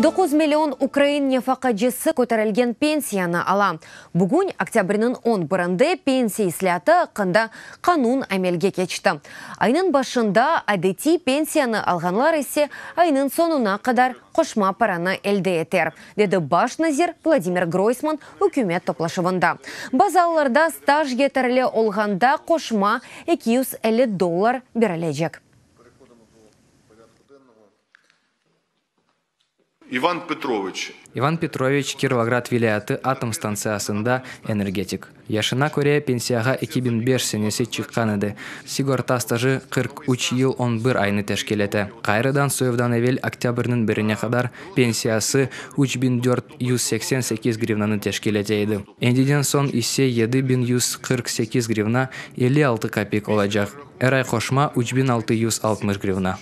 9 миллион Украин нефақаджысы көтерілген пенсияны ала. Бүгін октябрінің 11-інде пенсия ислаты қында қанун әмелге кечті. Айның башында әдети пенсияны алғанлар есе айның сонуна қадар қошма параны әлде етер, деді баш назир Владимир Гройсман үкімет топлашывында. Базаларда стаж кетірілі олғанда қошма $250 берілежек. Иван Петрович Кировоград вилаяты атом станциясында энергетик. Яшына көре пенсияға 2005 сенесі чыққан еді. Сигорта стажы 43 ел 11 айны тәшкелеті. Қайрыдан сөйвдан әвел октябрінің біріне қадар пенсиясы 3488 гривнаны тәшкелеті еді. Эндиден сон исе 7148 гривна 56 копейк олacak. Әр ай қошма 3660 гривна.